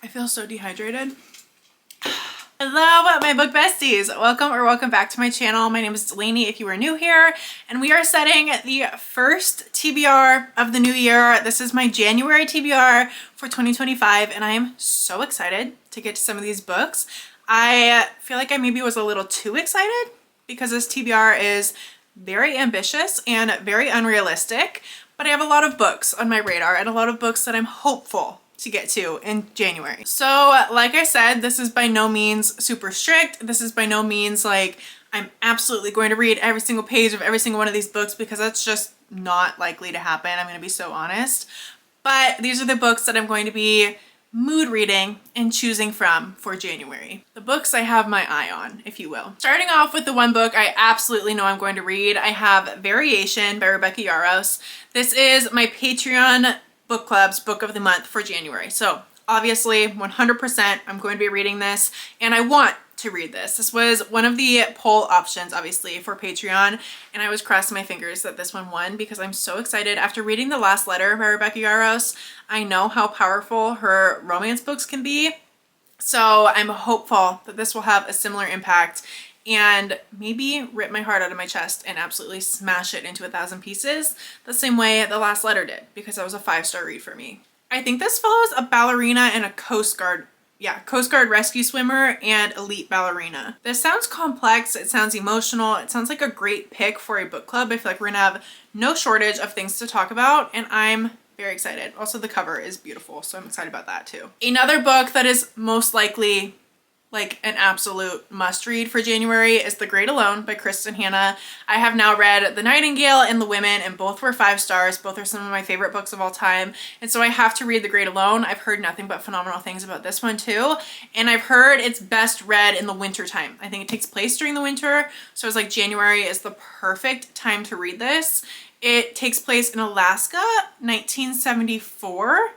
I feel so dehydrated. Hello, my book besties. Welcome back to my channel. My name is Delaney if you are new here, and we are setting the first TBR of the new year. This is my January TBR for 2025, and I am so excited to get to some of these books. I feel like I maybe was a little too excited because this TBR is very ambitious and very unrealistic, but I have a lot of books on my radar and a lot of books that I'm hopeful to get to in January. So like I said, this is by no means super strict. This is by no means like I'm absolutely going to read every single page of every single one of these books, because that's just not likely to happen. I'm going to be so honest. But these are the books that I'm going to be mood reading and choosing from for January. The books I have my eye on, if you will. Starting off with the one book I absolutely know I'm going to read, I have Variation by Rebecca Yarros. This is my Patreon book club's book of the month for January. So obviously 100% I'm going to be reading this, and I want to read this. This was one of the poll options obviously for Patreon, and I was crossing my fingers that this one won because I'm so excited. After reading The Last Letter by Rebecca Yarros, I know how powerful her romance books can be. So I'm hopeful that this will have a similar impact and maybe rip my heart out of my chest and absolutely smash it into 1,000 pieces the same way The Last Letter did, because that was a 5-star read for me. I think this follows a ballerina and a Coast Guard rescue swimmer and elite ballerina. This sounds complex, it sounds emotional, it sounds like a great pick for a book club. I feel like we're gonna have no shortage of things to talk about, and I'm very excited. Also, the cover is beautiful, so I'm excited about that too. Another book that is most likely like an absolute must read for January is The Great Alone by Kristen Hanna. I have now read The Nightingale and The Women, and both were 5 stars. Both are some of my favorite books of all time, and so I have to read The Great Alone. I've heard nothing but phenomenal things about this one too, and I've heard it's best read in the winter time. I think it takes place during the winter, so it's like January is the perfect time to read this. It takes place in Alaska, 1974.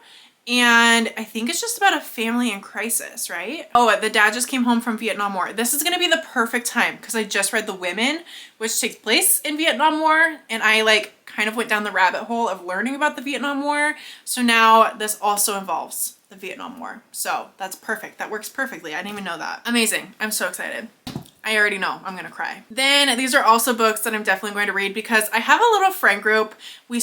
And I think it's just about a family in crisis, right? Oh, the dad just came home from Vietnam War. This is gonna be the perfect time because I just read The Women, which takes place in Vietnam War, and I like kind of went down the rabbit hole of learning about the Vietnam War. So now this also involves the Vietnam War. So that's perfect. That works perfectly. I didn't even know that. Amazing. I'm so excited. I already know I'm gonna cry. Then these are also books that I'm definitely going to read because I have a little friend group. We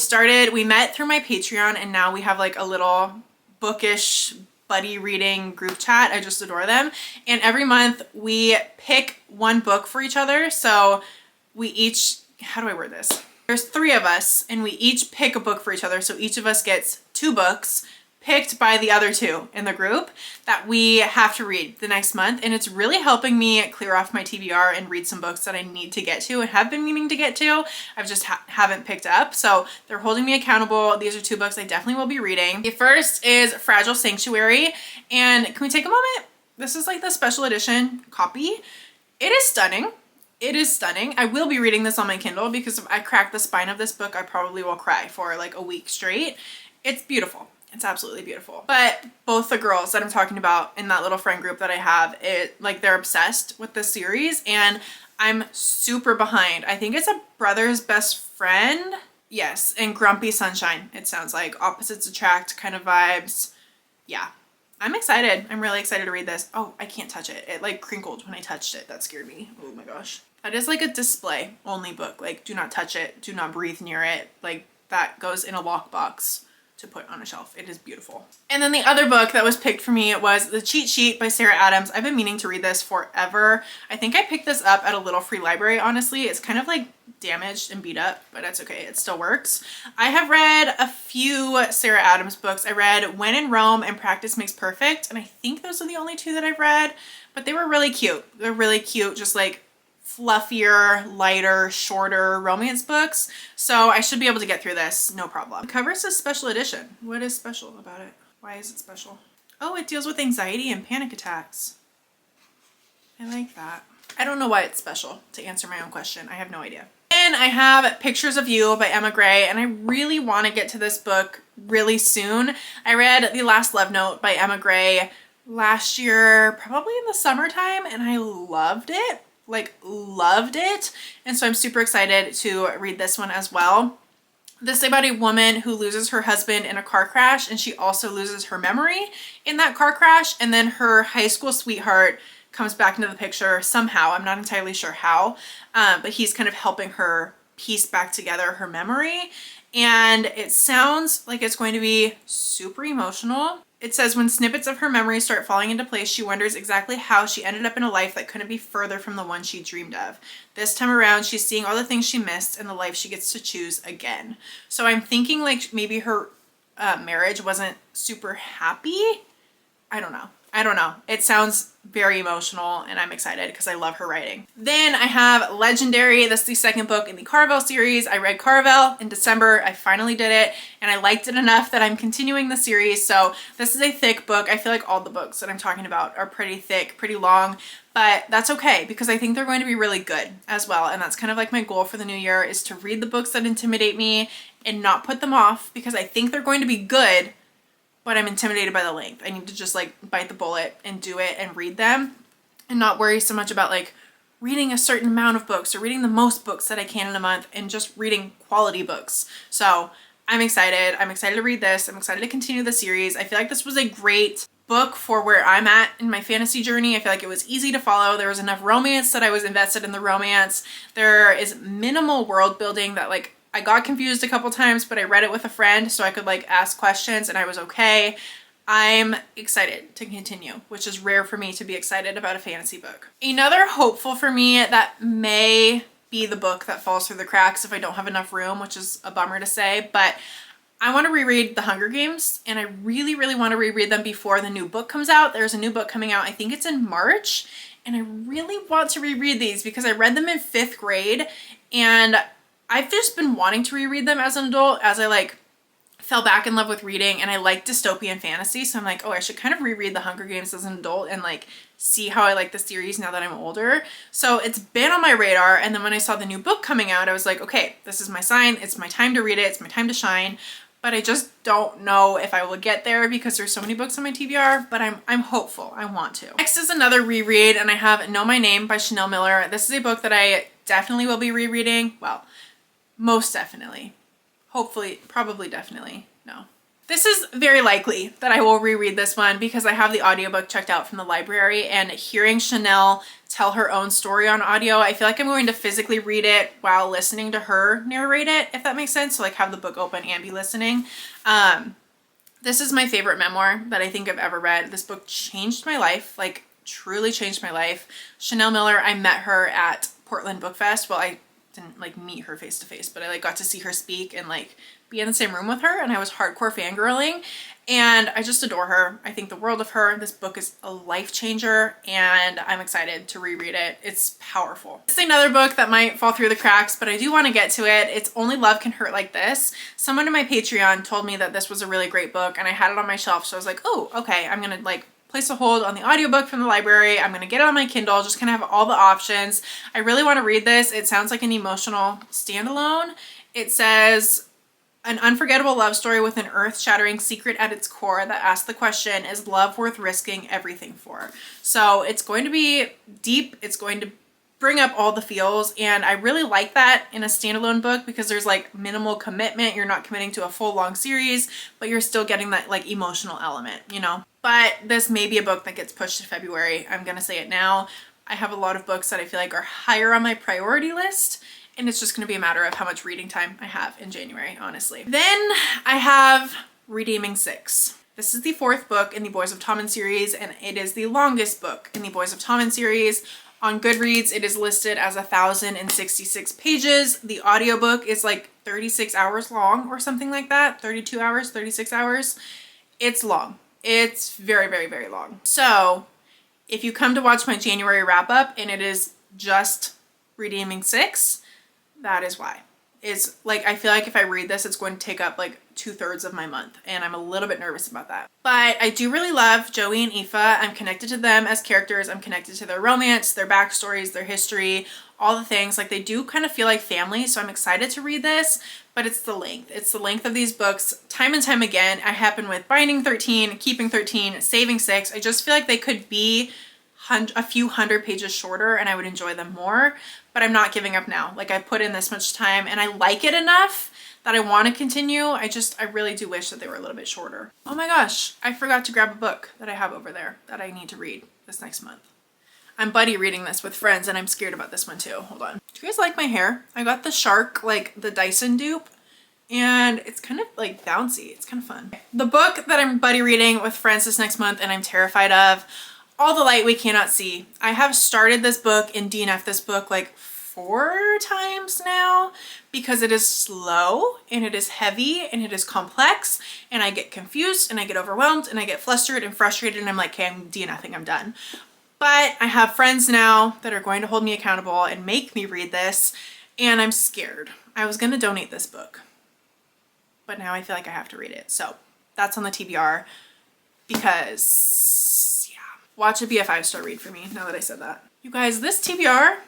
met through my Patreon, and now we have like a little bookish buddy reading group chat. I just adore them. And every month we pick one book for each other. So we each, how do I word this? There's 3 of us, and we each pick a book for each other. So each of us gets 2 books picked by the other 2 in the group that we have to read the next month. And it's really helping me clear off my TBR and read some books that I need to get to and have been meaning to get to. I've just haven't picked up. So they're holding me accountable. These are 2 books I definitely will be reading. The first is Fragile Sanctuary. And can we take a moment? This is like the special edition copy. It is stunning. It is stunning. I will be reading this on my Kindle because if I crack the spine of this book, I probably will cry for like a week straight. It's beautiful. It's absolutely beautiful. But both the girls that I'm talking about in that little friend group that I have, they're obsessed with this series, and I'm super behind. I think it's a brother's best friend. Yes, and Grumpy Sunshine. It sounds like opposites attract kind of vibes. Yeah, I'm excited. I'm really excited to read this. Oh, I can't touch it. It like crinkled when I touched it. That scared me. Oh my gosh. That is like a display only book. Like, do not touch it. Do not breathe near it. Like, that goes in a lockbox to put on a shelf. It is beautiful. And then the other book that was picked for me was The Cheat Sheet by Sarah Adams. I've been meaning to read this forever. I think I picked this up at a little free library, honestly. It's kind of like damaged and beat up, but that's okay. It still works. I have read a few Sarah Adams books. I read When in Rome and Practice Makes Perfect, and I think those are the only 2 that I've read, but they were really cute. They're really cute, just like fluffier, lighter, shorter romance books. So I should be able to get through this, no problem. The cover says special edition. What is special about it? Why is it special? Oh, it deals with anxiety and panic attacks. I like that. I don't know why it's special, to answer my own question. I have no idea. Then I have Pictures of You by Emma Gray, and I really want to get to this book really soon. I read The Last Love Note by Emma Gray last year, probably in the summertime, and I loved it. Like, loved it. And so I'm super excited to read this one as well. This is about a woman who loses her husband in a car crash, and she also loses her memory in that car crash. And then her high school sweetheart comes back into the picture somehow. I'm not entirely sure how, but he's kind of helping her piece back together her memory. And it sounds like it's going to be super emotional. It says, when snippets of her memory start falling into place, she wonders exactly how she ended up in a life that couldn't be further from the one she dreamed of. This time around, she's seeing all the things she missed and the life she gets to choose again. So I'm thinking like maybe her marriage wasn't super happy. I don't know. It sounds very emotional, and I'm excited because I love her writing. Then I have Legendary. This is the second book in the Caravel series. I read Caravel in December. I finally did it, and I liked it enough that I'm continuing the series. So this is a thick book. I feel like all the books that I'm talking about are pretty thick, pretty long, but that's okay because I think they're going to be really good as well. And that's kind of like my goal for the new year, is to read the books that intimidate me and not put them off, because I think they're going to be good, but I'm intimidated by the length. I need to just like bite the bullet and do it and read them and not worry so much about like reading a certain amount of books or reading the most books that I can in a month, and just reading quality books. So I'm excited. I'm excited to read this. I'm excited to continue the series. I feel like this was a great book for where I'm at in my fantasy journey. I feel like it was easy to follow. There was enough romance that I was invested in the romance. There is minimal world building that like I got confused a couple times, but I read it with a friend so I could like ask questions and I was okay. I'm excited to continue, which is rare for me to be excited about a fantasy book. Another hopeful for me that may be the book that falls through the cracks if I don't have enough room, which is a bummer to say, but I want to reread The Hunger Games, and I really, really want to reread them before the new book comes out. There's a new book coming out, I think it's in March, and I really want to reread these because I read them in 5th grade, and I've just been wanting to reread them as an adult as I like fell back in love with reading, and I like dystopian fantasy. So I'm like, oh, I should kind of reread The Hunger Games as an adult and like see how I like the series now that I'm older. So it's been on my radar. And then when I saw the new book coming out, I was like, okay, this is my sign. It's my time to read it. It's my time to shine. But I just don't know if I will get there because there's so many books on my TBR, but I'm hopeful. I want to. Next is another reread, and I have Know My Name by Chanel Miller. This is a book that I definitely will be rereading. Well, most definitely. Hopefully, probably definitely. No. This is very likely that I will reread this one because I have the audiobook checked out from the library, and hearing Chanel tell her own story on audio, I feel like I'm going to physically read it while listening to her narrate it, if that makes sense. So like have the book open and be listening. This is my favorite memoir that I think I've ever read. This book changed my life, like truly changed my life. Chanel Miller, I met her at Portland Book Fest. Well, I didn't like meet her face to face, but I like got to see her speak and like be in the same room with her, and I was hardcore fangirling, and I just adore her. I think the world of her. This book is a life changer, and I'm excited to reread it. It's powerful. This is another book that might fall through the cracks, but I do want to get to it. It's Only Love Can Hurt Like This. Someone in my Patreon told me that this was a really great book, and I had it on my shelf, so I was like, oh, okay, I'm gonna like place a hold on the audiobook from the library. I'm gonna get it on my Kindle, just kind of have all the options. I really want to read this. It sounds like an emotional standalone. It says, an unforgettable love story with an earth-shattering secret at its core that asks the question, is love worth risking everything for? So it's going to be deep. It's going to bring up all the feels, and I really like that in a standalone book because there's like minimal commitment. You're not committing to a full long series, but you're still getting that like emotional element, you know? But this may be a book that gets pushed to February. I'm gonna say it now. I have a lot of books that I feel like are higher on my priority list, and it's just going to be a matter of how much reading time I have in January, honestly. Then I have Redeeming 6. This is the 4th book in the Boys of Tommen series, and it is the longest book in the Boys of Tommen series. On Goodreads, it is listed as 1,066 pages. The audiobook is like 36 hours long or something like that. 32 hours, 36 hours. It's long. It's very, very, very long. So if you come to watch my January wrap up and it is just Redeeming 6, that is why. It's like, I feel like if I read this, it's going to take up like 2/3 of my month, and I'm a little bit nervous about that. But I do really love Joey and Aoife. I'm connected to them as characters. I'm connected to their romance, their backstories, their history, all the things. Like, they do kind of feel like family, so I'm excited to read this, but it's the length. It's the length of these books. Time and time again, I happen with Binding 13, Keeping 13, Saving 6. I just feel like they could be a few hundred pages shorter and I would enjoy them more, but I'm not giving up now. Like, I put in this much time and I like it enough that I want to continue. I really do wish that they were a little bit shorter. Oh my gosh, I forgot to grab a book that I have over there that I need to read this next month. I'm buddy reading this with friends and I'm scared about this one too. Hold on. Do you guys like my hair? I got the Shark, like the Dyson dupe, and it's kind of like bouncy. It's kind of fun. The book that I'm buddy reading with friends this next month and I'm terrified of, All the Light We Cannot See. I have started this book and DNF'd this book like 4 times now because it is slow and it is heavy and it is complex and I get confused and I get overwhelmed and I get flustered and frustrated and I'm like, okay, I'm DNFing, I'm done. But I have friends now that are going to hold me accountable and make me read this, and I'm scared. I was going to donate this book, but now I feel like I have to read it. So that's on the TBR because, yeah, watch it be a 5-star read for me now that I said that. You guys, this TBR,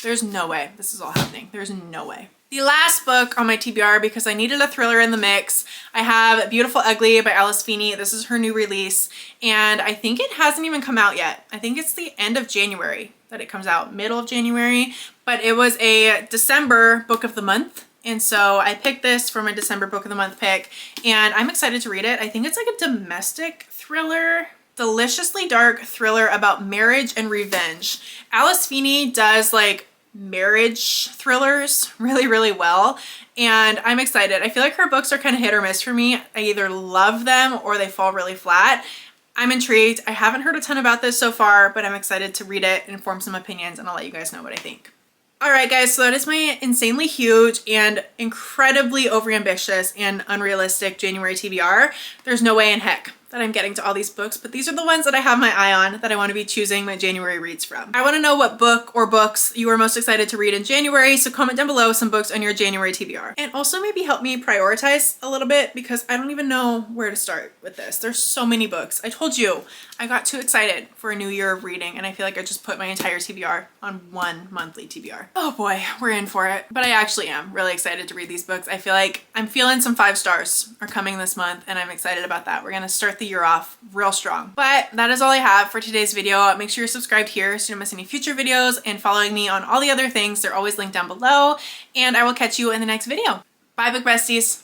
there's no way this is all happening. There's no way. The last book on my TBR, because I needed a thriller in the mix, I have Beautiful Ugly by Alice Feeney. This is her new release, and I think it hasn't even come out yet. I think it's the end of January that it comes out, middle of January, but it was a December book of the month, and so I picked this for my December book of the month pick, and I'm excited to read it. I think it's like a domestic thriller, deliciously dark thriller about marriage and revenge. Alice Feeney does like marriage thrillers really, really well, and I'm excited. I feel like her books are kind of hit or miss for me. I either love them or they fall really flat. I'm intrigued. I haven't heard a ton about this so far, but I'm excited to read it and form some opinions, and I'll let you guys know what I think. All right, guys, so that is my insanely huge and incredibly overambitious and unrealistic January TBR. There's no way in heck that I'm getting to all these books, but these are the ones that I have my eye on that I want to be choosing my January reads from. I want to know what book or books you are most excited to read in January, so comment down below some books on your January TBR. And also maybe help me prioritize a little bit because I don't even know where to start with this. There's so many books. I told you, I got too excited for a new year of reading and I feel like I just put my entire TBR on one monthly TBR. Oh boy, we're in for it. But I actually am really excited to read these books. I feel like I'm feeling some 5 stars are coming this month and I'm excited about that. We're gonna start the year off real strong. But that is all I have for today's video. Make sure you're subscribed here so you don't miss any future videos and following me on all the other things. They're always linked down below, and I will catch you in the next video. Bye, book besties.